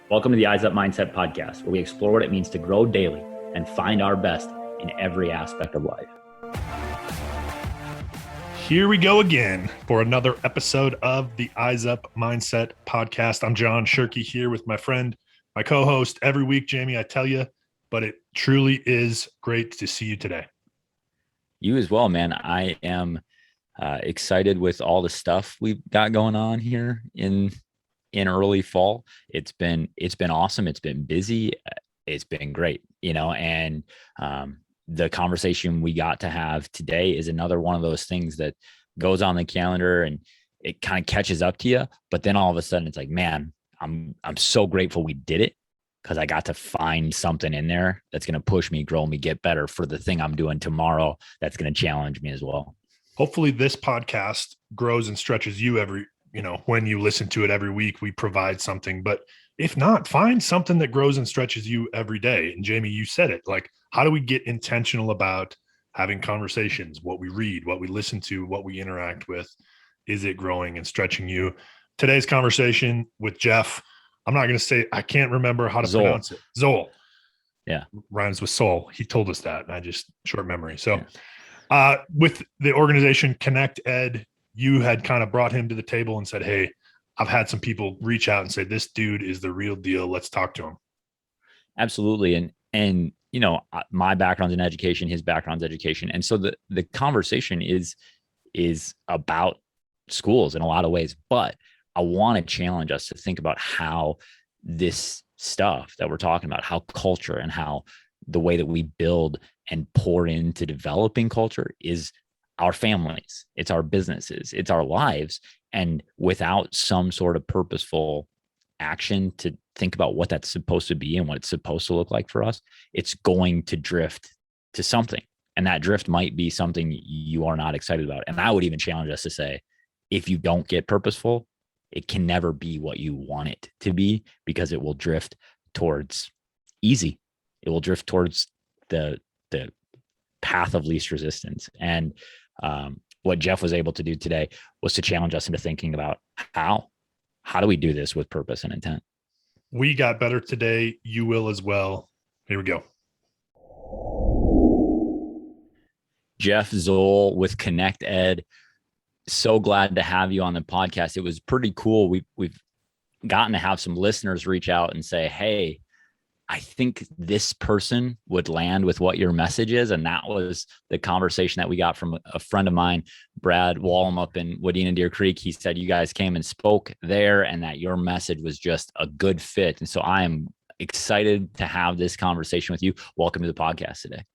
Welcome to the Eyes Up Mindset podcast, where we explore what it means to grow daily and find our best in every aspect of life. Here we go again for another episode of the Eyes Up Mindset podcast. I'm John Shirky here with my friend, my co-host every week, Jamie, I tell you, but it truly is great to see you today. You as well, man. I am excited with all the stuff we've got going on here in early fall. It's been awesome. It's been busy. It's been great, and the conversation we got to have today is another one of those things that goes on the calendar and it kind of catches up to you. But then all of a sudden it's like, man, I'm so grateful we did it, because I got to find something in there that's going to push me, grow me, get better for the thing I'm doing tomorrow. That's going to challenge me as well. Hopefully this podcast grows and stretches you when you listen to it every week. We provide something, but if not, find something that grows and stretches you every day. And Jamie, you said it, like, how do we get intentional about having conversations, what we read, what we listen to, what we interact with? Is it growing and stretching you? Today's conversation with Jeff, I'm not going to say, I can't remember how to Zoul. pronounce it. Zoul. Yeah. Rhymes with soul. He told us that, and I just short memory. So with the organization ConnectEDD, you had kind of brought him to the table and said, hey, I've had some people reach out and say, this dude is the real deal. Let's talk to him. Absolutely. And my background's in education, his background's education. And so the conversation is about schools in a lot of ways, but I want to challenge us to think about how this stuff that we're talking about, how culture and how the way that we build and pour into developing culture is our families, it's our businesses, it's our lives. And without some sort of purposeful action to think about what that's supposed to be and what it's supposed to look like for us, it's going to drift to something. And that drift might be something you are not excited about. And I would even challenge us to say, if you don't get purposeful, it can never be what you want it to be, because it will drift towards easy. It will drift towards the path of least resistance. And what Jeff was able to do today was to challenge us into thinking about how do we do this with purpose and intent. We got better today. You will as well. Here we go. Jeff Zoul with ConnectEDD. So glad to have you on the podcast. It was pretty cool. We've gotten to have some listeners reach out and say, hey, I think this person would land with what your message is. And that was the conversation that we got from a friend of mine, Brad Wallum up in Wadena Deer Creek. He said, you guys came and spoke there and that your message was just a good fit. And so I am excited to have this conversation with you. Welcome to the podcast today.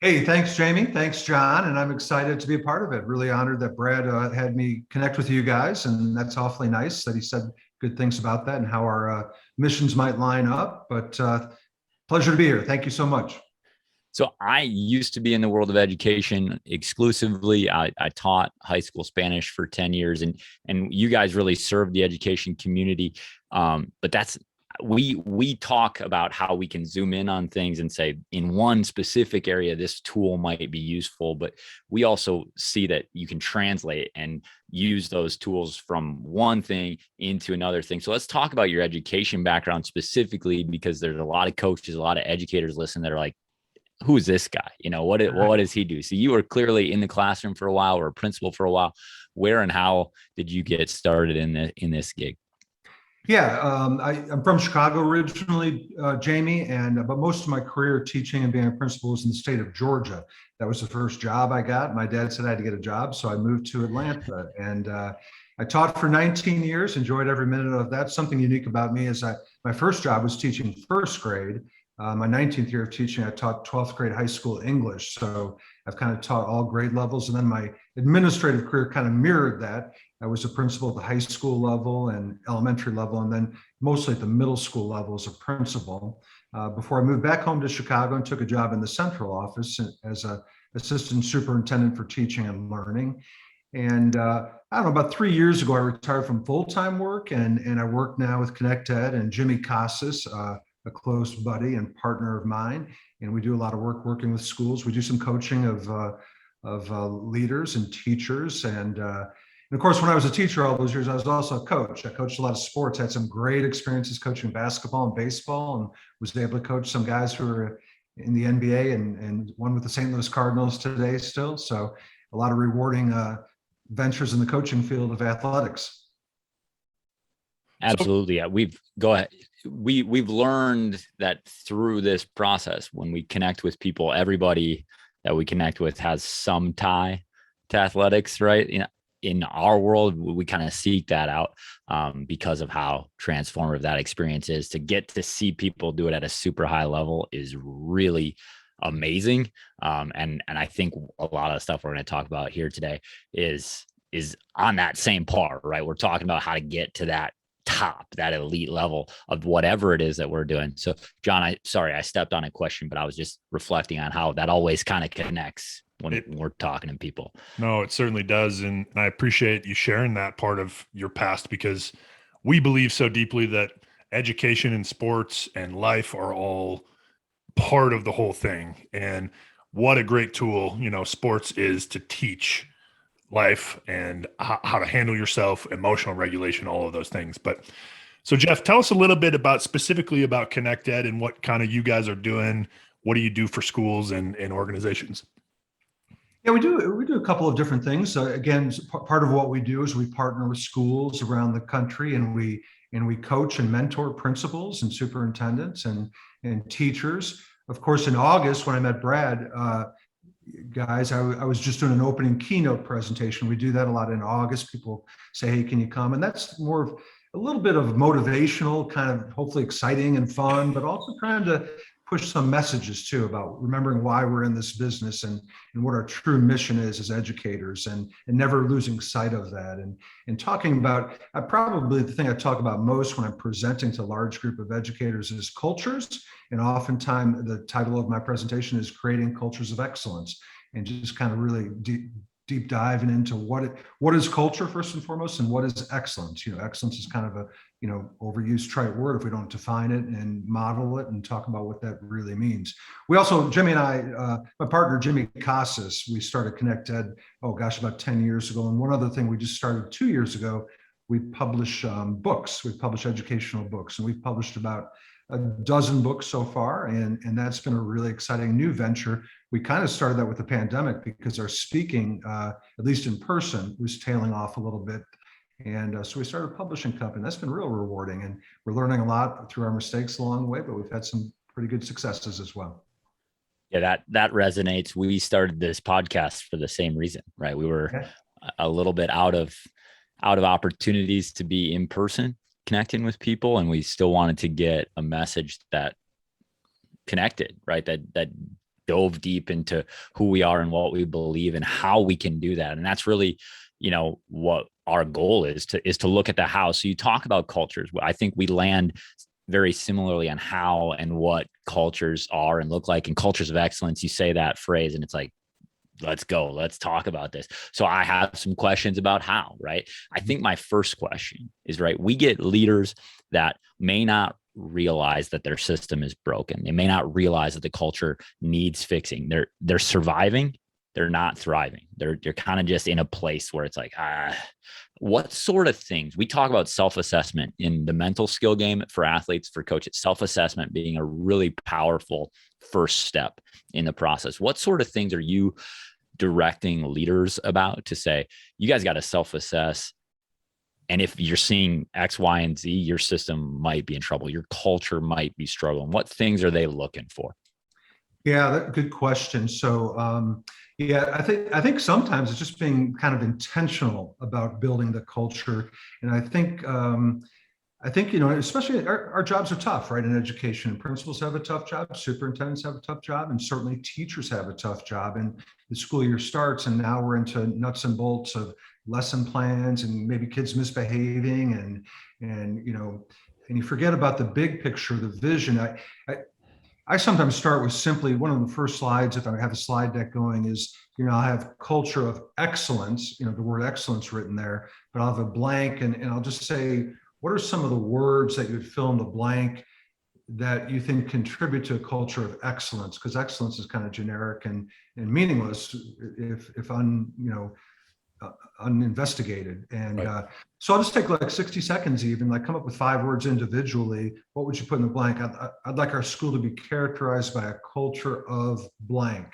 Hey, thanks, Jamie. Thanks, John. And I'm excited to be a part of it. Really honored that Brad had me connect with you guys. And that's awfully nice that he said good things about that and how our missions might line up. But pleasure to be here. Thank you so much. So I used to be in the world of education exclusively. I taught high school Spanish for 10 years and you guys really served the education community. But that's, we talk about how we can zoom in on things and say in one specific area, this tool might be useful, but we also see that you can translate and use those tools from one thing into another thing. So let's talk about your education background specifically, because there's a lot of coaches, a lot of educators listening that are like, who is this guy? What does he do? So you were clearly in the classroom for a while, or a principal for a while. Where and how did you get started in this gig? Yeah, I'm from Chicago originally, Jamie, but most of my career teaching and being a principal was in the state of Georgia. That was the first job I got. My dad said I had to get a job, so I moved to Atlanta, and I taught for 19 years, enjoyed every minute of that. Something unique about me is my first job was teaching first grade. My 19th year of teaching, I taught 12th grade high school English. So I've kind of taught all grade levels. And then my administrative career kind of mirrored that. I was a principal at the high school level and elementary level, and then mostly at the middle school level as a principal. Before I moved back home to Chicago and took a job in the central office as an assistant superintendent for teaching and learning. And I don't know, about 3 years ago, I retired from full-time work, and I work now with ConnectEDD and Jimmy Casas, a close buddy and partner of mine. And we do a lot of work working with schools. We do some coaching of leaders and teachers. And And of course, when I was a teacher all those years, I was also a coach. I coached a lot of sports, had some great experiences coaching basketball and baseball, and was able to coach some guys who are in the NBA and one with the St. Louis Cardinals today still. So a lot of rewarding ventures in the coaching field of athletics. Absolutely. Yeah, we've learned that through this process, when we connect with people, everybody that we connect with has some tie to athletics, right? In our world, we kind of seek that out because of how transformative that experience is. To get to see people do it at a super high level is really amazing. And I think a lot of the stuff we're going to talk about here today is on that same par, right? We're talking about how to get to that top, that elite level of whatever it is that we're doing. So John, I stepped on a question, but I was just reflecting on how that always kind of connects when we're talking to people. No, it certainly does. And I appreciate you sharing that part of your past, because we believe so deeply that education and sports and life are all part of the whole thing. And what a great tool, sports is to teach life and how to handle yourself, emotional regulation, all of those things. But so Jeff, tell us a little bit specifically about ConnectED and what kind of you guys are doing. What do you do for schools and organizations? Yeah, we do a couple of different things. Again, part of what we do is we partner with schools around the country, and we coach and mentor principals and superintendents and teachers. Of course, in August when I met Brad, guys, I was just doing an opening keynote presentation. We do that a lot in August. People say, "Hey, can you come?" And that's more of a little bit of motivational, kind of hopefully exciting and fun, but also trying to push some messages too about remembering why we're in this business and what our true mission is as educators, and never losing sight of that. And talking about, probably the thing I talk about most when I'm presenting to a large group of educators is cultures. And oftentimes the title of my presentation is Creating Cultures of Excellence, and just kind of really deep diving into what is culture first and foremost, and what is excellence. Excellence is kind of a overused trite word if we don't define it and model it and talk about what that really means. We also, Jimmy and I, my partner Jimmy Casas, we started ConnectED, about 10 years ago. And one other thing we just started 2 years ago, we publish books. We publish educational books, and we've published about a dozen books so far, and that's been a really exciting new venture. We kind of started that with the pandemic because our speaking, at least in person, was tailing off a little bit. And so we started a publishing company. That's been real rewarding, and we're learning a lot through our mistakes along the way, but we've had some pretty good successes as well. Yeah, that resonates. We started this podcast for the same reason, right? We were a little bit out of opportunities to be in person connecting with people, and we still wanted to get a message that connected, right? That dove deep into who we are and what we believe and how we can do that. And that's really, what our goal is to look at the how. So you talk about cultures. I think we land very similarly on how and what cultures are and look like. And cultures of excellence, you say that phrase and it's like, let's go, let's talk about this. So I have some questions about how, right? I think my first question is, right, we get leaders that may not realize that their system is broken. They may not realize that the culture needs fixing. They're surviving. They're not thriving. They're kind of just in a place where it's like, what sort of things? We talk about self-assessment in the mental skill game for athletes, for coaches, self-assessment being a really powerful first step in the process. What sort of things are you directing leaders about to say, you guys got to self-assess? And if you're seeing X, Y, and Z, your system might be in trouble. Your culture might be struggling. What things are they looking for? Yeah, good question. So, I think sometimes it's just being kind of intentional about building the culture. And I think especially our jobs are tough, right? In education, and principals have a tough job, superintendents have a tough job, and certainly teachers have a tough job. And the school year starts, and now we're into nuts and bolts of lesson plans and maybe kids misbehaving, and you forget about the big picture, the vision. I sometimes start with simply one of the first slides, if I have a slide deck going, is, I'll have culture of excellence, the word excellence written there, but I'll have a blank, and I'll just say, what are some of the words that you would fill in the blank that you think contribute to a culture of excellence? Because excellence is kind of generic and meaningless if uninvestigated. And Right. so I'll just take like 60 seconds, even like come up with 5 words individually. What would you put in the blank? I'd like our school to be characterized by a culture of blank.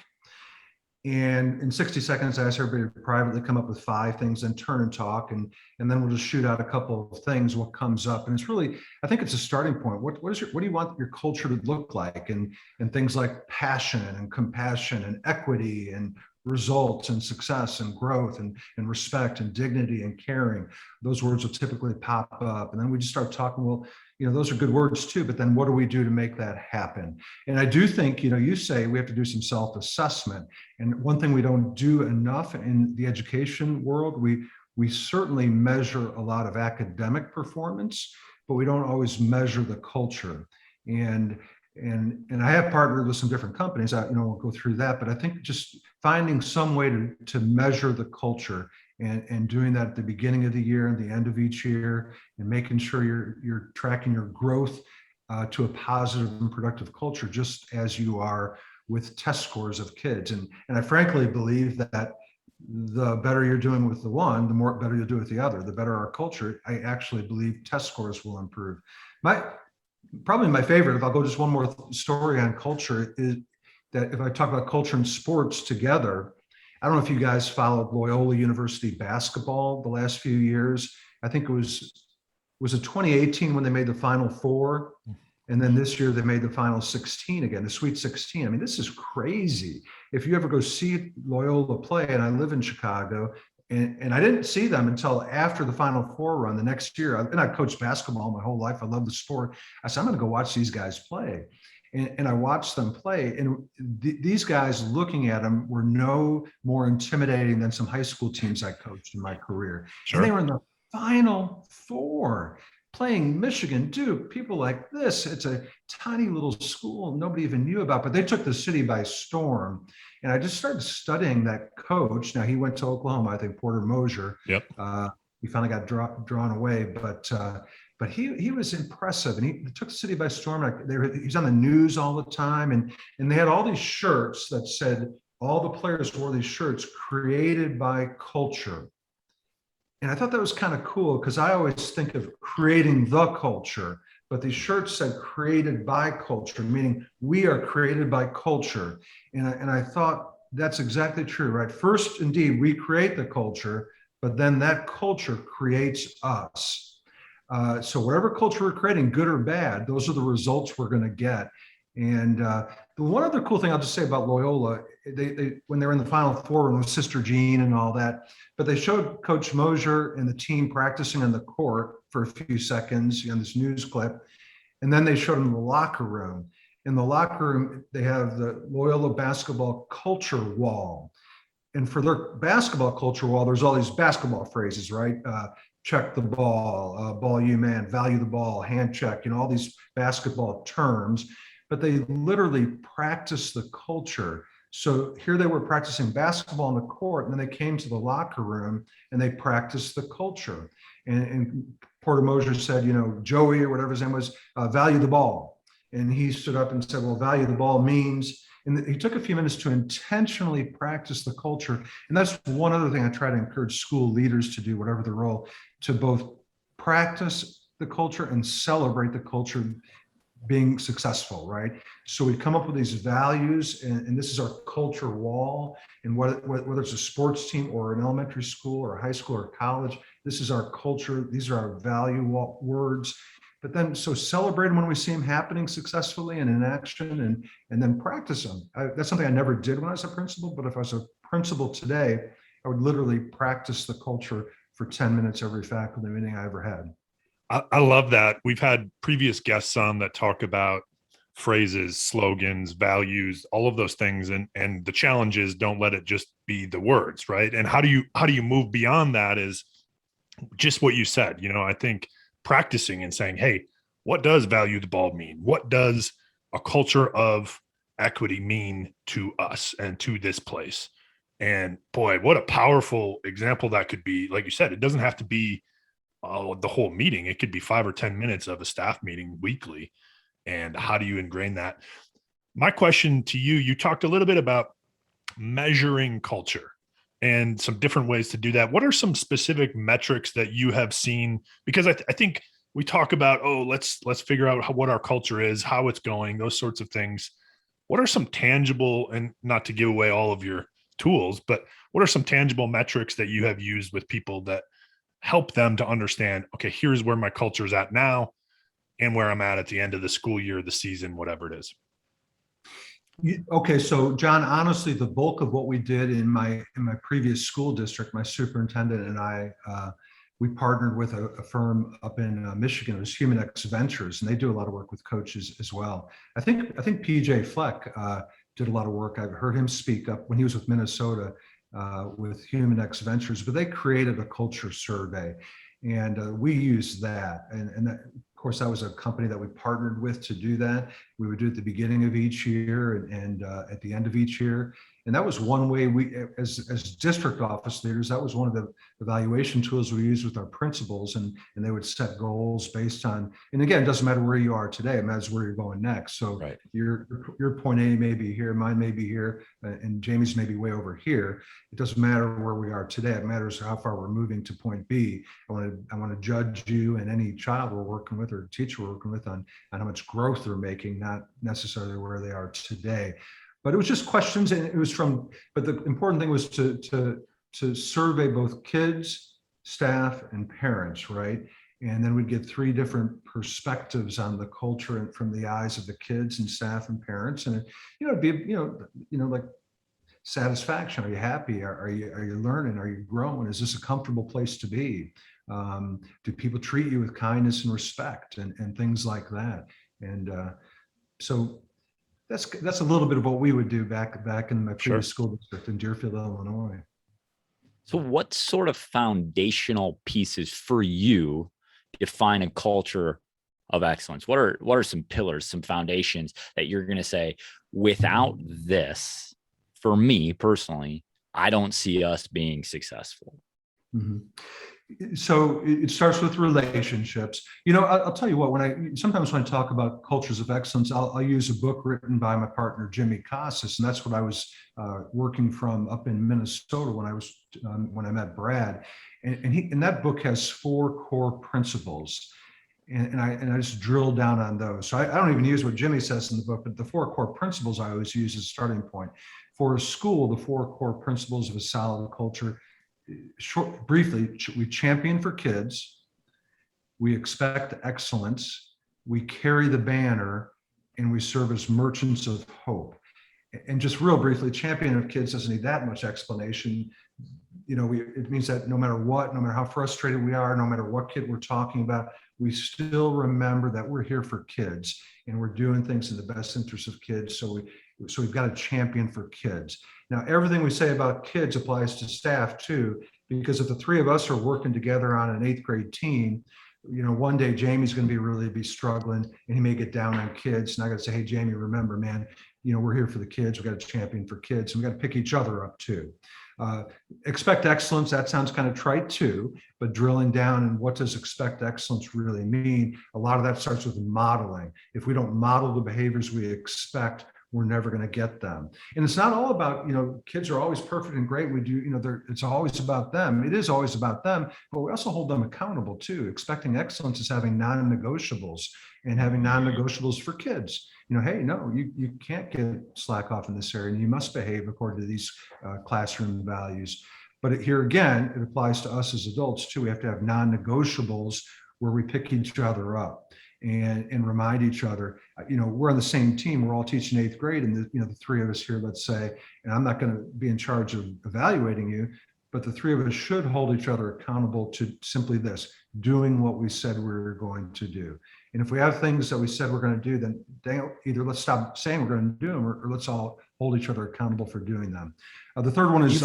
And in 60 seconds, I ask everybody to privately come up with 5 things, then turn and talk. And then we'll just shoot out a couple of things, what comes up. And it's really, I think it's a starting point. What do you want your culture to look like? And things like passion and compassion and equity and results and success and growth and respect and dignity and caring. Those words will typically pop up. And then we just start talking, well, those are good words too, but then what do we do to make that happen? And I do think, you say we have to do some self-assessment. And one thing we don't do enough in the education world, we certainly measure a lot of academic performance, but we don't always measure the culture. And I have partnered with some different companies. We'll go through that, but I think just finding some way to measure the culture and doing that at the beginning of the year and the end of each year, and making sure you're tracking your growth to a positive and productive culture, just as you are with test scores of kids. And I frankly believe that the better you're doing with the one, the more better you'll do with the other. The better our culture, I actually believe test scores will improve. Probably my favorite, if I'll go just one more story on culture, is that if I talk about culture and sports together, I don't know if you guys followed Loyola University basketball the last few years. I think it was it 2018 when they made the Final Four, and then this year they made the Final 16 again, the Sweet 16. I mean, this is crazy. If you ever go see Loyola play, and I live in Chicago, and I didn't see them until after the Final Four run the next year. And I coached basketball my whole life. I love the sport. I said, I'm going to go watch these guys play. And I watched them play. And these guys, looking at them, were no more intimidating than some high school teams I coached in my career. Sure. And they were in the Final Four playing Michigan, Duke, people like this. It's a tiny little school nobody even knew about, but they took the city by storm. And I just started studying that coach. Now, he went to Oklahoma, I think, Porter Mosier. Yep. He finally got drawn away, but he was impressive, and he took the city by storm. He's on the news all the time, and they had all these shirts that said, all the players wore these shirts, created by culture. And I thought that was kind of cool, because I always think of creating the culture, but these shirts said created by culture, meaning we are created by culture. And I thought that's exactly true, right? First, indeed, we create the culture, but then that culture creates us. So whatever culture we're creating, good or bad, those are the results we're going to get. And the one other cool thing I'll just say about Loyola, they when they were in the Final Four with Sister Jean and all that, but they showed Coach Mosier and the team practicing on the court for a few seconds on this news clip, and then they showed them the locker room. In the locker room, they have the Loyola basketball culture wall. And for their basketball culture wall, there's all these basketball phrases, right? Check the ball, ball you man, value the ball, hand check, all these basketball terms. But they literally practice the culture. So here they were practicing basketball on the court, and then they came to the locker room and they practiced the culture. And Porter Mosier said, Joey, or whatever his name was, value the ball. And he stood up and said, well, value the ball means, and he took a few minutes to intentionally practice the culture. And that's one other thing I try to encourage school leaders to do, whatever the role, to both practice the culture and celebrate the culture being successful, right? So we come up with these values, and this is our culture wall. And whether it's a sports team or an elementary school or a high school or college, this is our culture. These are our value words. But then, so celebrate them when we see them happening successfully and in action, and then practice them. That's something I never did when I was a principal, but if I was a principal today, I would literally practice the culture for 10 minutes every faculty meeting I ever had. I love that. We've had previous guests on that talk about phrases, slogans, values, all of those things. And the challenge is, don't let it just be the words, right? And how do you move beyond that is just what you said. I think practicing and saying, hey, what does value the ball mean? What does a culture of equity mean to us and to this place? And boy, what a powerful example that could be. Like you said, it doesn't have to be the whole meeting. It could be 5 or 10 minutes of a staff meeting weekly. And how do you ingrain that? My question to you, you talked a little bit about measuring culture. and some different ways to do that. What are some specific metrics that you have seen? Because I think we talk about, oh, let's figure out what our culture is, how it's going, those sorts of things. What are some tangible, and not to give away all of your tools, but what are some tangible metrics that you have used with people that help them to understand, okay, here's where my culture is at now and where I'm at the end of the school year, the season, whatever it is? Okay, so John, honestly, the bulk of what we did in my previous school district, my superintendent and I, we partnered with a firm up in Michigan. It was HumanX Ventures, and they do a lot of work with coaches as well. I think PJ Fleck did a lot of work. I've heard him speak up when he was with Minnesota with HumanX Ventures, but they created a culture survey, and we used that. And that, of course, that was a company that we partnered with to do that. We would do it at the beginning of each year and at the end of each year. And that was one way we, as district office leaders, that was one of the evaluation tools we used with our principals, and they would set goals based on, and again, it doesn't matter where you are today, it matters where you're going next. So Right. your point A may be here, mine may be here, and Jamie's may be way over here. It doesn't matter where we are today. It matters how far we're moving to point B. I want to judge you and any child we're working with or teacher we're working with on how much growth they're making, not necessarily where they are today. But it was just questions, and it was but the important thing was to survey both kids, staff, and parents, right? And then we'd get 3 different perspectives on the culture and from the eyes of the kids and staff and parents. And it'd be like satisfaction. Are you happy? Are you learning? Are you growing? Is this a comfortable place to be? Do people treat you with kindness and respect and things like that? And so that's a little bit of what we would do back in my previous school district in Deerfield, Illinois. So what sort of foundational pieces for you define a culture of excellence? What are some pillars, some foundations that you're going to say, without this, for me personally, I don't see us being successful? Mm-hmm. So it starts with relationships. I'll tell you what, sometimes when I talk about cultures of excellence, I'll use a book written by my partner, Jimmy Casas. And that's what I was working from up in Minnesota when I met Brad. And that book has 4 core principles. And I just drill down on those. So I don't even use what Jimmy says in the book, but the 4 core principles I always use as a starting point. For a school, the 4 core principles of a solid culture: briefly, we champion for kids, we expect excellence, we carry the banner, and we serve as merchants of hope. And just real briefly, champion of kids doesn't need that much explanation. It means that no matter what, no matter how frustrated we are, no matter what kid we're talking about, we still remember that we're here for kids and we're doing things in the best interest of kids. So we've got a champion for kids. Now, everything we say about kids applies to staff too, because if the 3 of us are working together on an 8th grade team, one day Jamie's going to really be struggling and he may get down on kids. And I got to say, hey, Jamie, remember, man, we're here for the kids. We got a champion for kids, and we got to pick each other up too. Expect excellence, that sounds kind of trite too, but drilling down and what does expect excellence really mean? A lot of that starts with modeling. If we don't model the behaviors we expect, we're never going to get them. And it's not all about, kids are always perfect and great. We do, it's always about them. It is always about them, but we also hold them accountable too. Expecting excellence is having non-negotiables, and having non-negotiables for kids. Hey, no, you can't get slack off in this area, and you must behave according to these classroom values. But here again, it applies to us as adults too. We have to have non-negotiables where we pick each other up and remind each other, we're on the same team. We're all teaching 8th grade, and the 3 of us here, let's say, and I'm not going to be in charge of evaluating you, but the 3 of us should hold each other accountable to simply this: doing what we said we were going to do. And if we have things that we said we're going to do, then either let's stop saying we're going to do them, or let's all hold each other accountable for doing them. The third one is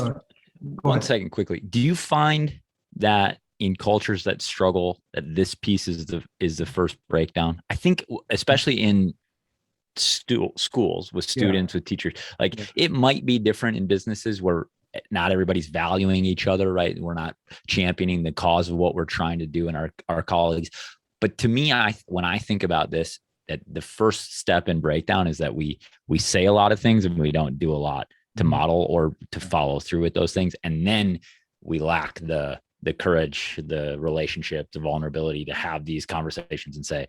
one second quickly. Do you find that in cultures that struggle, that this piece is the first breakdown? I think especially in schools with students, with teachers, it might be different in businesses where not everybody's valuing each other, right? We're not championing the cause of what we're trying to do in our colleagues. But to me, when I think about this, that the first step in breakdown is that we say a lot of things and we don't do a lot. model or to follow through with those things. And then we lack the courage, the relationship, the vulnerability to have these conversations and say,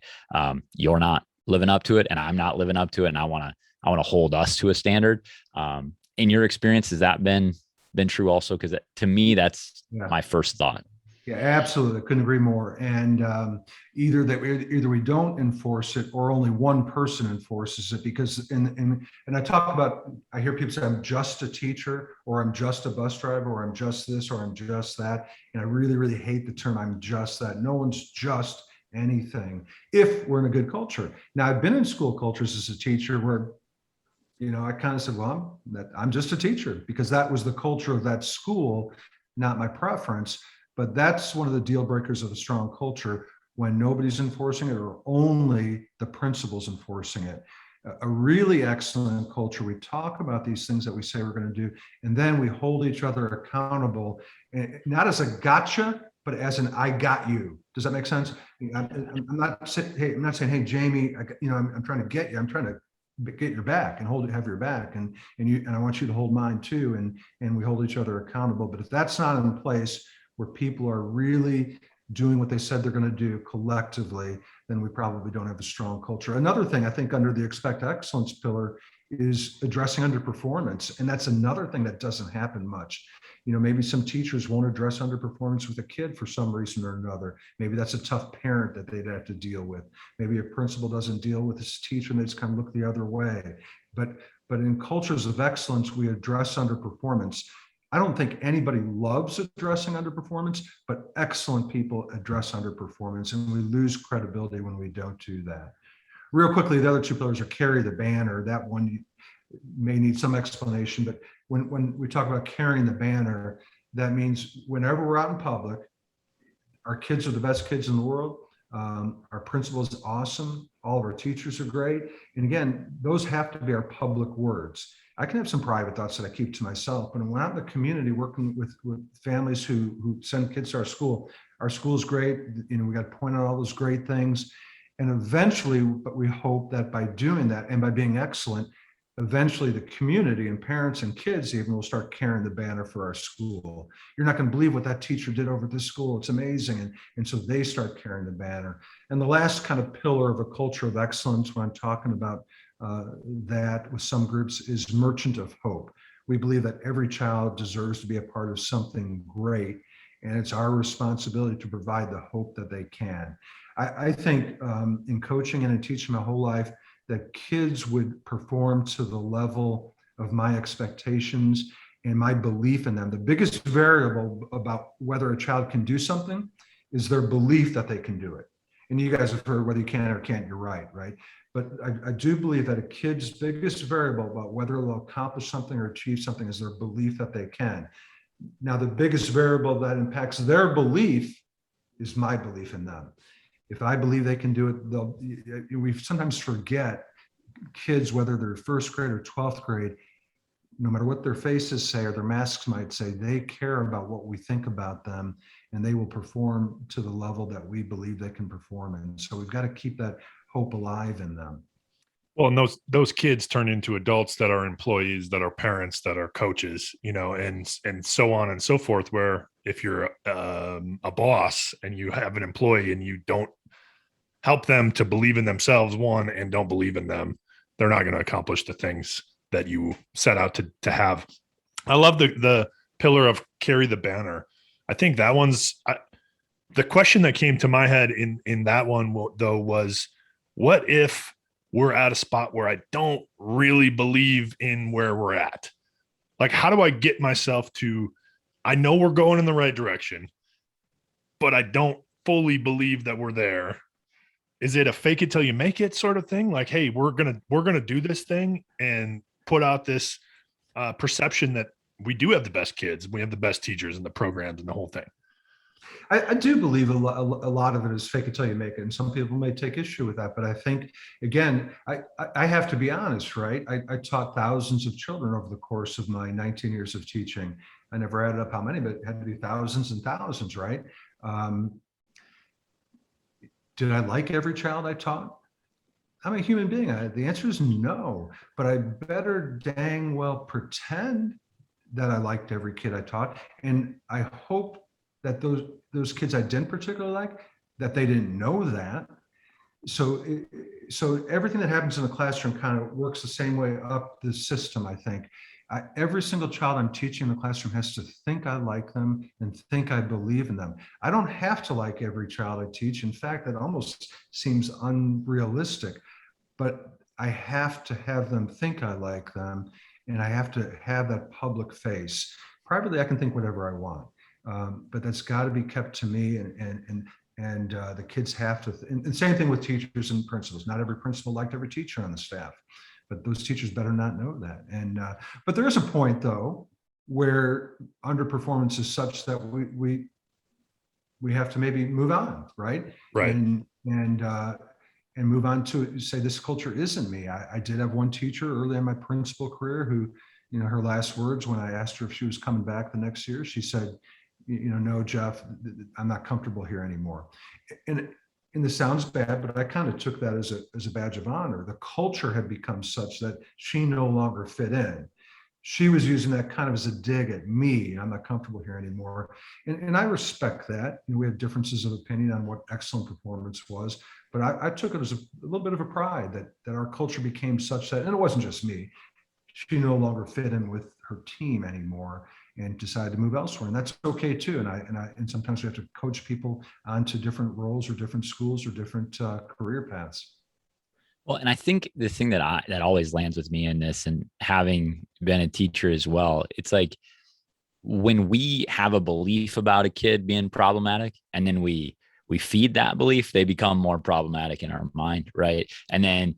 you're not living up to it and I'm not living up to it. And I want to hold us to a standard. In your experience, has that been true also? Because to me, that's my first thought. Yeah, absolutely. I couldn't agree more. And either we don't enforce it or only one person enforces it. Because and I talk about, I hear people say I'm just a teacher, or I'm just a bus driver, or I'm just this, or I'm just that. And I really, really hate the term I'm just that. No one's just anything if we're in a good culture. Now, I've been in school cultures as a teacher where, I kind of said, well, I'm just a teacher, because that was the culture of that school, not my preference. But that's one of the deal breakers of a strong culture, when nobody's enforcing it or only the principals enforcing it. A really excellent culture, we talk about these things that we say we're going to do, and then we hold each other accountable, not as a gotcha, but as an I got you. Does that make sense? I'm not saying, hey, Jamie, I'm trying to get you. I'm trying to get your back and have your back, and I want you to hold mine too, and we hold each other accountable. But if that's not in place, where people are really doing what they said they're going to do collectively, then we probably don't have a strong culture. Another thing I think under the expect excellence pillar is addressing underperformance. And that's another thing that doesn't happen much. Maybe some teachers won't address underperformance with a kid for some reason or another. Maybe that's a tough parent that they'd have to deal with. Maybe a principal doesn't deal with his teacher and they just kind of look the other way. But in cultures of excellence, we address underperformance. I don't think anybody loves addressing underperformance, but excellent people address underperformance, and we lose credibility when we don't do that. Real quickly, the other two pillars are carry the banner. That one may need some explanation, but when we talk about carrying the banner, that means whenever we're out in public, our kids are the best kids in the world. Our principal is awesome. All of our teachers are great. And again, those have to be our public words. I can have some private thoughts that I keep to myself, but when I'm in the community working with families who send kids to our school is great. We got to point out all those great things. And eventually, but we hope that by doing that and by being excellent, eventually the community and parents and kids even will start carrying the banner for our school. You're not going to believe what that teacher did over at this school. It's amazing. And so they start carrying the banner. And the last kind of pillar of a culture of excellence, when I'm talking about that with some groups, is merchant of hope. We believe that every child deserves to be a part of something great, and it's our responsibility to provide the hope that they can. I think in coaching and in teaching my whole life, that kids would perform to the level of my expectations and my belief in them. The biggest variable about whether a child can do something is their belief that they can do it. And you guys have heard whether you can or can't, you're right? But I do believe that a kid's biggest variable about whether they'll accomplish something or achieve something is their belief that they can. Now, the biggest variable that impacts their belief is my belief in them. If I believe they can do it, we sometimes forget kids, whether they're first grade or 12th grade, no matter what their faces say or their masks might say, they care about what we think about them, and they will perform to the level that we believe they can perform in. So we've got to keep that hope alive in them. Well, and those kids turn into adults that are employees, that are parents, that are coaches, and so on and so forth. Where if you're a boss and you have an employee and you don't help them to believe in themselves, one, and don't believe in them, they're not going to accomplish the things that you set out to have. I love the pillar of carry the banner. I think that one's the question that came to my head in that one though was, what if we're at a spot where I don't really believe in where we're at? Like, how do I get myself to, I know we're going in the right direction, but I don't fully believe that we're there. Is it a fake it till you make it sort of thing? Like, hey, we're gonna do this thing and put out this perception that we do have the best kids, we have the best teachers and the programs and the whole thing. I do believe a lot of it is fake it till you make it. And some people may take issue with that. But I think, again, I have to be honest, right? I taught thousands of children over the course of my 19 years of teaching. I never added up how many, but it had to be thousands and thousands, right? Did I like every child I taught? I'm a human being. The answer is no, but I better dang well pretend that I liked every kid I taught. And I hope that those kids I didn't particularly like, that they didn't know that. So, so everything that happens in the classroom kind of works the same way up the system, I think. Every single child I'm teaching in the classroom has to think I like them and think I believe in them. I don't have to like every child I teach. In fact, that almost seems unrealistic, but I have to have them think I like them, and I have to have that public face. Privately, I can think whatever I want, but that's got to be kept to me, and the kids have to. And same thing with teachers and principals. Not every principal liked every teacher on the staff, but those teachers better not know that. And but there is a point though where underperformance is such that we have to maybe move on, right? Right. And move on to say this culture isn't me. I did have one teacher early in my principal career who, you know, her last words when I asked her if she was coming back the next year, she said, you know, no, Jeff, I'm not comfortable here anymore. And this sounds bad, but I kind of took that as a badge of honor. The culture had become such that she no longer fit in. She was using that kind of as a dig at me. I'm not comfortable here anymore. And I respect that. You know, we have differences of opinion on what excellent performance was, but I took it as a little bit of a pride that our culture became such that, and it wasn't just me, she no longer fit in with her team anymore and decided to move elsewhere. And that's okay too. And sometimes we have to coach people onto different roles or different schools or different career paths. Well, and I think the thing that always lands with me in this, and having been a teacher as well, it's like when we have a belief about a kid being problematic, and then we feed that belief, they become more problematic in our mind, right? And then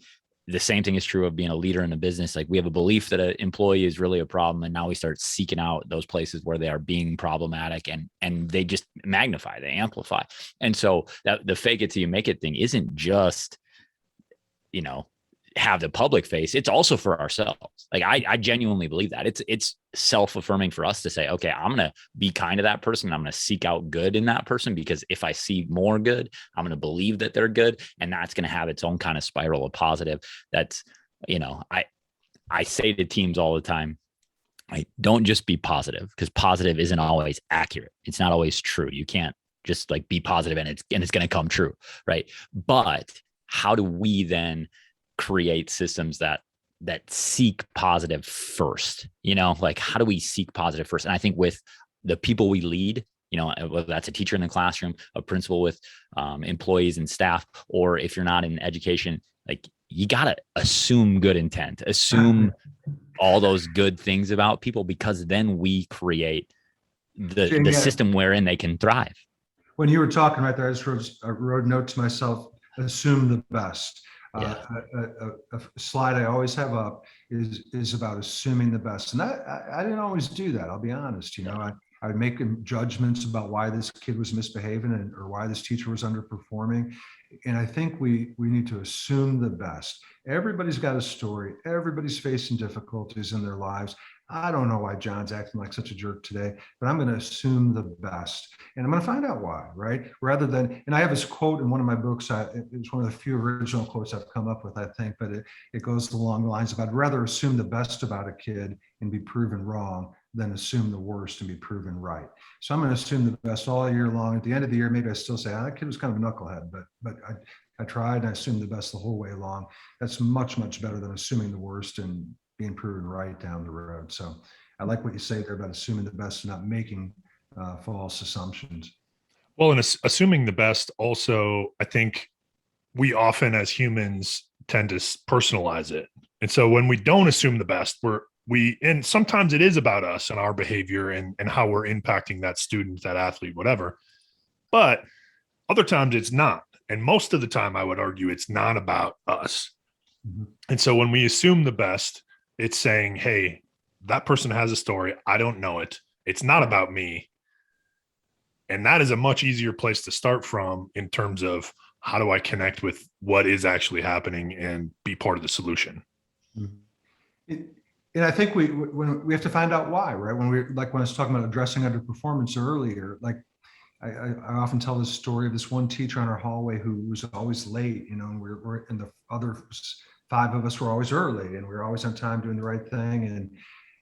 the same thing is true of being a leader in a business. Like we have a belief that an employee is really a problem, and now we start seeking out those places where they are being problematic, and they just magnify, they amplify. And so that the fake it till you make it thing isn't just, you know, have the public face, it's also for ourselves. Like I genuinely believe that it's self-affirming for us to say, okay, I'm going to be kind to that person. I'm going to seek out good in that person, because if I see more good, I'm going to believe that they're good. And that's going to have its own kind of spiral of positive. That's, you know, I say to teams all the time, like, don't just be positive, because positive isn't always accurate. It's not always true. You can't just like be positive and it's going to come true. Right. But how do we then create systems that seek positive first? You know, like how do we seek positive first? And I think with the people we lead, you know, whether that's a teacher in the classroom, a principal with employees and staff, or if you're not in education, like you got to assume good intent, assume all those good things about people, because then we create the system wherein they can thrive. When you were talking right there, I wrote a note to myself, assume the best. Yeah. A slide I always have up is about assuming the best. And I didn't always do that. I'll be honest. You know, I would make judgments about why this kid was misbehaving or why this teacher was underperforming. And I think we need to assume the best. Everybody's got a story. Everybody's facing difficulties in their lives. I don't know why John's acting like such a jerk today, but I'm going to assume the best. And I'm going to find out why, right? Rather than, and I have this quote in one of my books. It's one of the few original quotes I've come up with, I think, but it goes along the lines of, I'd rather assume the best about a kid and be proven wrong than assume the worst and be proven right. So I'm going to assume the best all year long. At the end of the year, maybe I still say, that kid was kind of a knucklehead, but I tried and I assumed the best the whole way along. That's much, much better than assuming the worst and being proven right down the road. So I like what you say there about assuming the best and not making false assumptions. Well, and assuming the best also, I think we often as humans tend to personalize it. And so when we don't assume the best, and sometimes it is about us and our behavior and how we're impacting that student, that athlete, whatever. But other times it's not. And most of the time, I would argue it's not about us. Mm-hmm. And so when we assume the best, it's saying, hey, that person has a story. I don't know it. It's not about me. And that is a much easier place to start from in terms of how do I connect with what is actually happening and be part of the solution. Mm-hmm. And I think we have to find out why, right? When I was talking about addressing underperformance earlier, like I often tell this story of this one teacher on our hallway who was always late, and and the other 5 of us were always early, and we were always on time doing the right thing.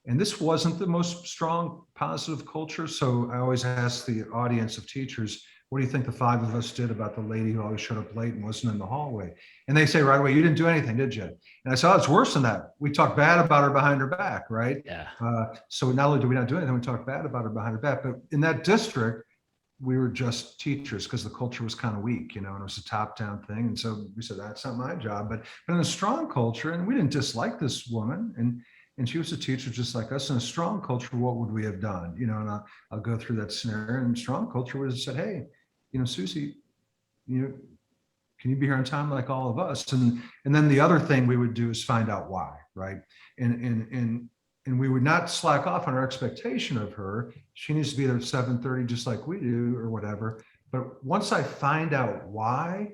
And this wasn't the most strong positive culture. So I always ask the audience of teachers, what do you think the 5 of us did about the lady who always showed up late and wasn't in the hallway? And they say right away, you didn't do anything, did you? And I said, oh, it's worse than that. We talk bad about her behind her back, right? Yeah. So not only do we not do anything, we talk bad about her behind her back. But in that district, we were just teachers because the culture was kind of weak, and it was a top-down thing. And so we said, that's not my job. But in a strong culture, and we didn't dislike this woman, and she was a teacher just like us. In a strong culture, what would we have done? And I'll go through that scenario. And strong culture would have said, hey, Susie, can you be here on time like all of us? And then the other thing we would do is find out why, right? And we would not slack off on our expectation of her. She needs to be there at 7:30, just like we do, or whatever. But once I find out why,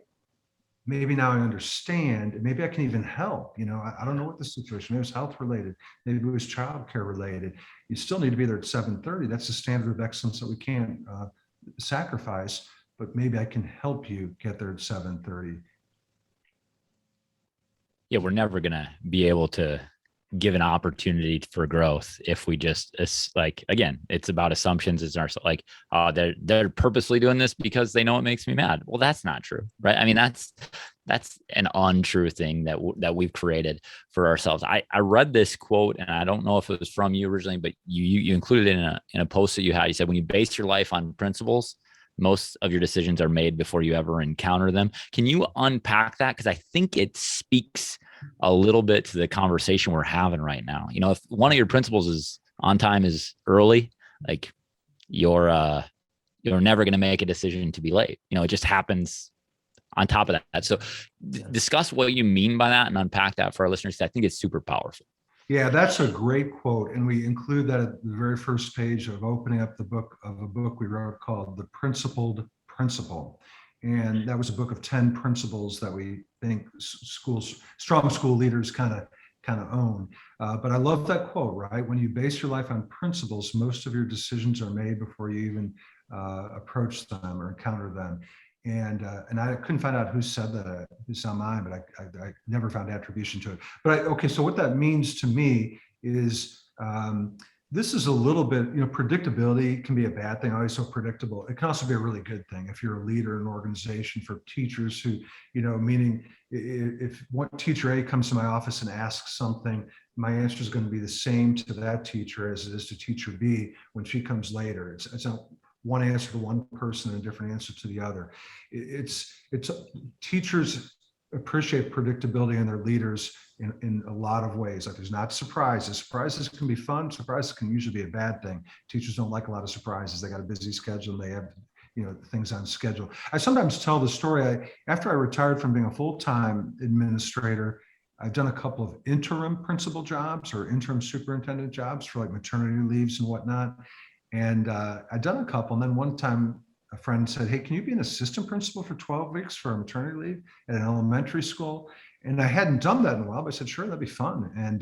maybe now I understand, and maybe I can even help. I don't know what the situation is, health related, maybe it was childcare related. You still need to be there at 7:30. That's the standard of excellence that we can't sacrifice. But maybe I can help you get there at 7:30. Yeah, we're never gonna be able to give an opportunity for growth if we just again, it's about assumptions. It's like, they're purposely doing this because they know it makes me mad. Well, that's not true, right? I mean, that's an untrue thing that we've created for ourselves. I read this quote, and I don't know if it was from you originally, but you included it in a post that you had. You said, when you base your life on principles, most of your decisions are made before you ever encounter them. Can you unpack that? Because I think it speaks a little bit to the conversation we're having right now. If one of your principles is on time is early, like you're never going to make a decision to be late. It just happens on top of that. So discuss what you mean by that and unpack that for our listeners. I think it's super powerful. Yeah, that's a great quote. And we include that at the very first page of opening up the book of a book we wrote called The Principled Principle. And that was a book of 10 principles that we think strong school leaders kind of own. But I love that quote, right? When you base your life on principles, most of your decisions are made before you even approach them or encounter them. And I couldn't find out who said that. It's not mine, but I never found attribution to it. But so what that means to me is this is a little bit, predictability can be a bad thing. Always so predictable. It can also be a really good thing if you're a leader in an organization. For teachers who, meaning if one teacher A comes to my office and asks something, my answer is going to be the same to that teacher as it is to teacher B when she comes later. It's not one answer to one person and a different answer to the other. It's teachers appreciate predictability in their leaders in a lot of ways. Like, there's not surprises. Surprises can be fun. Surprises can usually be a bad thing. Teachers don't like a lot of surprises. They got a busy schedule and they have things on schedule. I sometimes tell the story. After I retired from being a full-time administrator, I've done a couple of interim principal jobs or interim superintendent jobs for like maternity leaves and whatnot. And I'd done a couple. And then one time a friend said, hey, can you be an assistant principal for 12 weeks for a maternity leave at an elementary school? And I hadn't done that in a while, but I said, sure, that'd be fun. And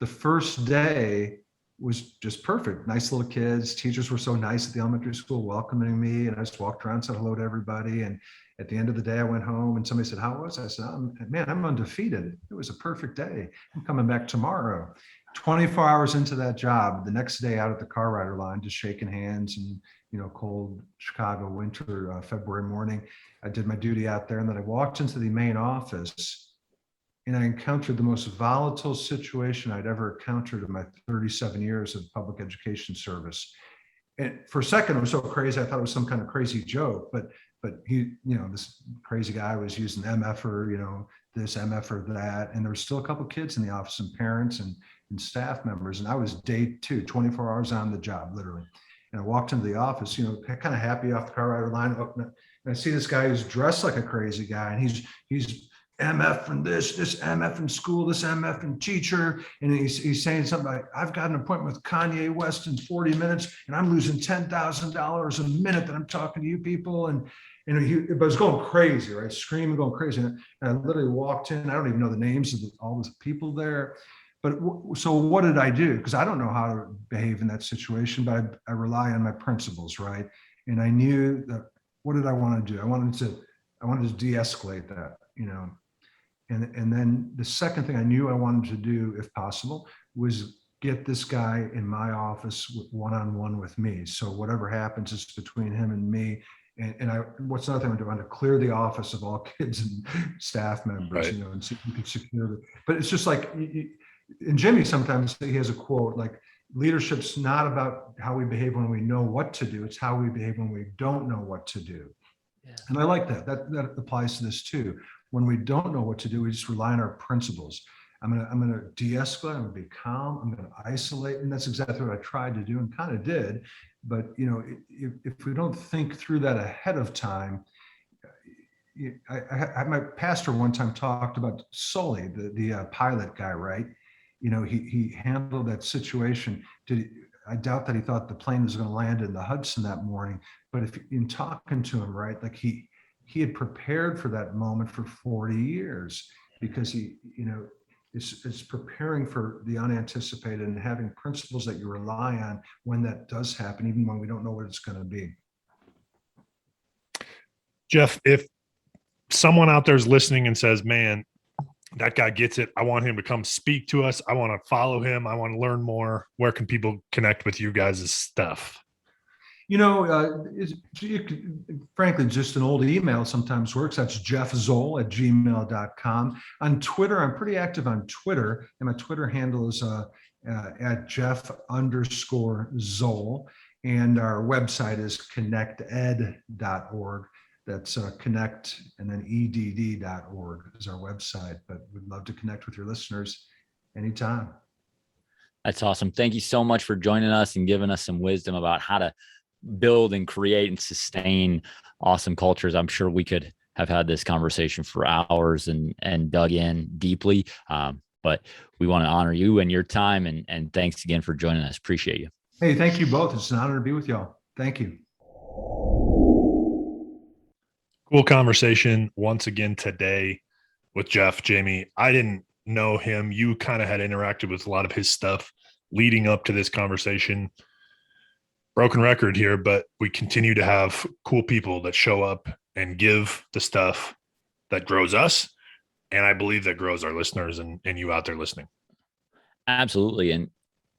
the first day was just perfect. Nice little kids. Teachers were so nice at the elementary school welcoming me. And I just walked around, said hello to everybody. And at the end of the day, I went home and somebody said, how was it? I said, man, I'm undefeated. It was a perfect day. I'm coming back tomorrow. 24 hours into that job, the next day out at the car rider line, just shaking hands and, cold Chicago winter, February morning, I did my duty out there. And then I walked into the main office and I encountered the most volatile situation I'd ever encountered in my 37 years of public education service. And for a second, it was so crazy. I thought it was some kind of crazy joke, but he, this crazy guy was using MFer, this MFer that, and there was still a couple of kids in the office and parents and staff members. And I was day 2, 24 hours on the job, literally. And I walked into the office, kind of happy off the car rider line. And I see this guy who's dressed like a crazy guy, and he's MF and this MF in school, this MF and teacher. And he's saying something like, I've got an appointment with Kanye West in 40 minutes and I'm losing $10,000 a minute that I'm talking to you people. And but it was going crazy, right? Screaming, going crazy. And I literally walked in. I don't even know the names of all the people there. But so what did I do? Because I don't know how to behave in that situation, but I rely on my principles, right? And I knew that, what did I want to do? I wanted to de-escalate that, and then the second thing I knew I wanted to do, if possible, was get this guy in my office one-on-one with me. So whatever happens is between him and me. What's another thing I want to clear the office of all kids and staff members, Right. and see if we could secure it. But it's just like, and Jimmy, sometimes he has a quote like, leadership's not about how we behave when we know what to do. It's how we behave when we don't know what to do. Yeah. And I like that. That applies to this too. When we don't know what to do, we just rely on our principles. I'm gonna de-escalate. I'm gonna be calm. I'm gonna isolate, and that's exactly what I tried to do and kind of did. But if we don't think through that ahead of time, my pastor one time talked about Sully, the pilot guy, right? He handled that situation. I doubt that he thought the plane was going to land in the Hudson that morning. But if in talking to him, right, like he had prepared for that moment for 40 years because he, is preparing for the unanticipated and having principles that you rely on when that does happen, even when we don't know what it's going to be. Jeff, if someone out there is listening and says, man, that guy gets it, I want him to come speak to us, I want to follow him, I want to learn more, where can people connect with you guys' stuff? Frankly, just an old email sometimes works. That's jeffzoul@gmail.com. On Twitter, I'm pretty active on Twitter, and my Twitter handle is at Jeff_Zoul. And our website is ConnectEDD.org. That's connect and then edd.org is our website. But we'd love to connect with your listeners anytime. That's awesome. Thank you so much for joining us and giving us some wisdom about how to build and create and sustain awesome cultures. I'm sure we could have had this conversation for hours and dug in deeply. But we want to honor you and your time. And thanks again for joining us. Appreciate you. Hey, thank you both. It's an honor to be with y'all. Thank you. Cool conversation once again today with Jeff. Jamie, I didn't know him. You kind of had interacted with a lot of his stuff leading up to this conversation. Broken record here, but we continue to have cool people that show up and give the stuff that grows us. And I believe that grows our listeners and you out there listening. Absolutely. And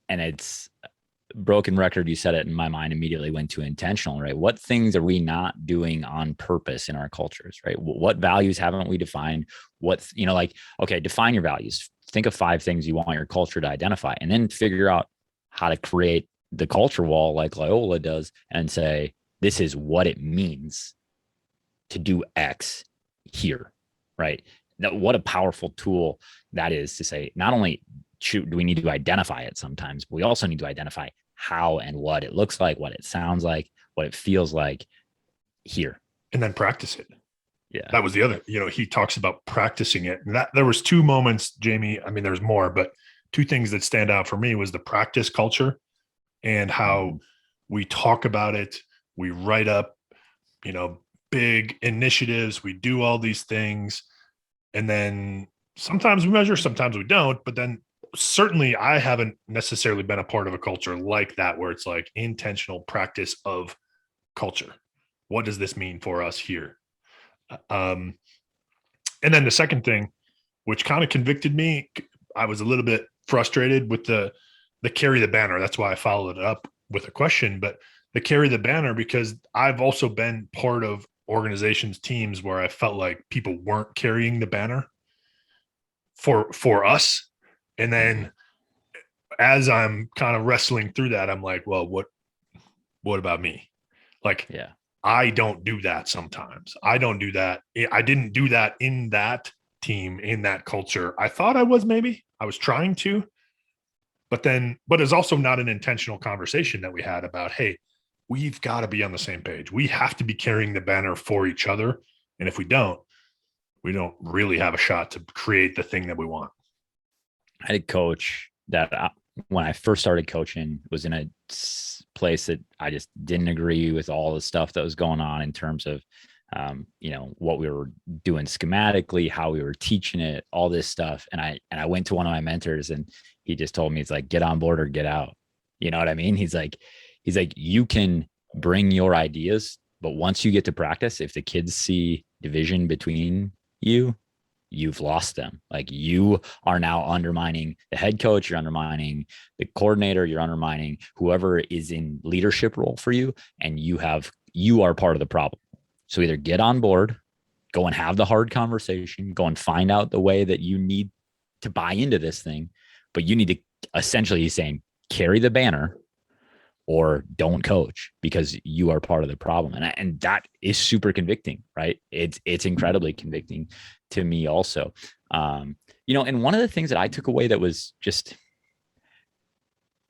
it's broken record. You said it, and my mind immediately went to intentional, right? What things are we not doing on purpose in our cultures, right? What values haven't we defined? Okay, define your values. Think of 5 things you want your culture to identify, and then figure out how to create the culture wall like Loyola does and say, this is what it means to do X here, right? Now, what a powerful tool that is to say, not only do we need to identify it sometimes, but we also need to identify how and what it looks like, what it sounds like, what it feels like here. And then practice it. Yeah. That was the other, he talks about practicing it. And that there was 2 moments, Jamie, I mean, there's more, but 2 things that stand out for me was the practice culture and how we talk about it. We write up, big initiatives. We do all these things. And then sometimes we measure, sometimes we don't. But then certainly I haven't necessarily been a part of a culture like that, where it's like intentional practice of culture. What does this mean for us here? And then the second thing, which kind of convicted me, I was a little bit frustrated with the carry the banner. That's why I followed it up with a question, but the carry the banner, because I've also been part of organizations, teams where I felt like people weren't carrying the banner for us. And then as I'm kind of wrestling through that, I'm like, well, what about me? Like, yeah, I don't do that sometimes. I don't do that. I didn't do that in that team, in that culture. I thought I was, maybe I was trying to, but it's also not an intentional conversation that we had about, hey, we've got to be on the same page. We have to be carrying the banner for each other. And if we don't really have a shot to create the thing that we want. I had a coach that when I first started coaching was in a place that I just didn't agree with all the stuff that was going on in terms of, what we were doing schematically, how we were teaching it, all this stuff. And I went to one of my mentors and he just told me, it's like, get on board or get out. You know what I mean? He's like, you can bring your ideas. But once you get to practice, if the kids see division between you, you've lost them. Like, you are now undermining the head coach, you're undermining the coordinator, you're undermining whoever is in leadership role for you, and you are part of the problem. So either get on board, go and have the hard conversation, go and find out the way that you need to buy into this thing, but you need to, essentially, he's saying, carry the banner or don't coach, because you are part of the problem. And that is super convicting, right? It's incredibly convicting to me also. And one of the things that I took away that was just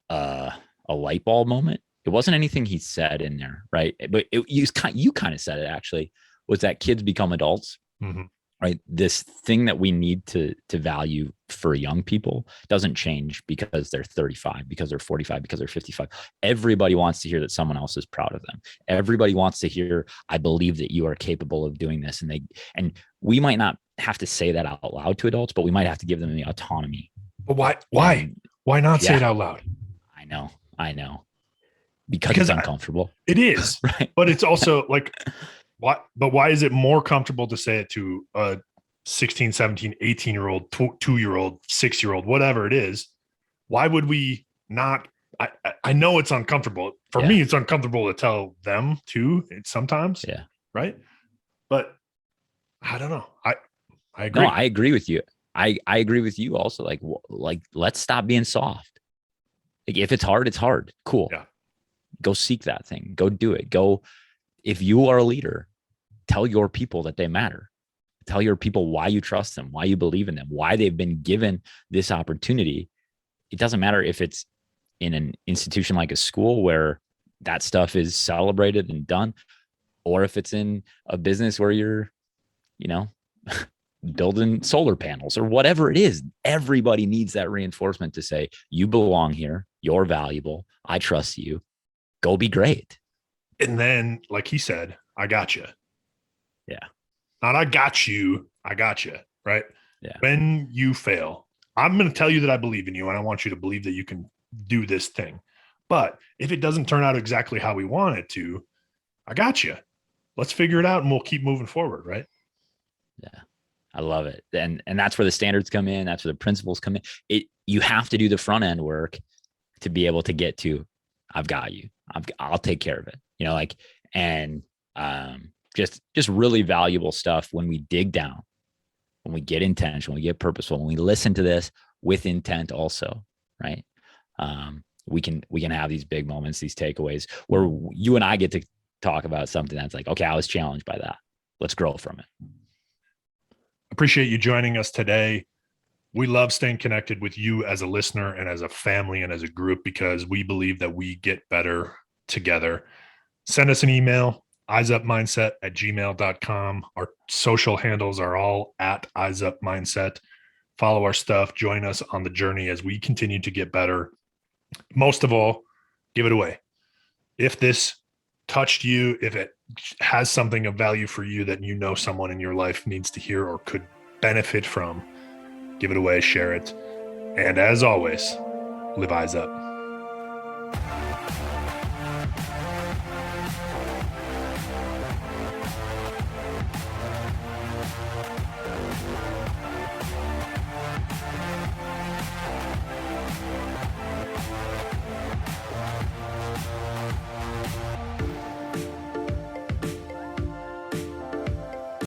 a light bulb moment, it wasn't anything he said in there, right? But you kind of said it, actually, was that kids become adults. Mm-hmm. Right. This thing that we need to value for young people doesn't change because they're 35, because they're 45, because they're 55. Everybody wants to hear that someone else is proud of them. Everybody wants to hear, I believe that you are capable of doing this. And we might not have to say that out loud to adults, but we might have to give them the autonomy. But why not say it out loud? I know. Because it's uncomfortable. It is. Right. But it's also like, why is it more comfortable to say it to a 16, 17, 18-year-old, 2-year-old, 6-year-old, whatever it is? Why would we not? I know it's uncomfortable. For me, it's uncomfortable to tell them too. It's sometimes. Yeah. Right. But I don't know. I agree. No, I agree with you. I agree with you also. Like, let's stop being soft. Like, if it's hard, it's hard. Cool. Yeah. Go seek that thing. Go do it. Go. If you are a leader, tell your people that they matter. Tell your people why you trust them, why you believe in them, why they've been given this opportunity. It doesn't matter if it's in an institution like a school where that stuff is celebrated and done, or if it's in a business where you're, building solar panels or whatever it is. Everybody needs that reinforcement to say, you belong here. You're valuable. I trust you. Go be great. And then, like he said, I got you. Yeah. Not I got you. Right? Yeah. When you fail, I'm going to tell you that I believe in you, and I want you to believe that you can do this thing. But if it doesn't turn out exactly how we want it to, I got you. Let's figure it out, and we'll keep moving forward. Right? Yeah. I love it. And that's where the standards come in. That's where the principles come in. You have to do the front end work to be able to get to, I've got you. I'll take care of it. Just really valuable stuff when we dig down, when we get intentional, when we get purposeful, when we listen to this with intent also, right? We can have these big moments, these takeaways where you and I get to talk about something that's like, okay, I was challenged by that. Let's grow from it. Appreciate you joining us today. We love staying connected with you as a listener and as a family and as a group, because we believe that we get better together. Send us an email, eyesupmindset@gmail.com. Our social handles are all at eyesupmindset. Follow our stuff. Join us on the journey as we continue to get better. Most of all, give it away. If this touched you, if it has something of value for you that someone in your life needs to hear or could benefit from, give it away, share it. And as always, live eyes up.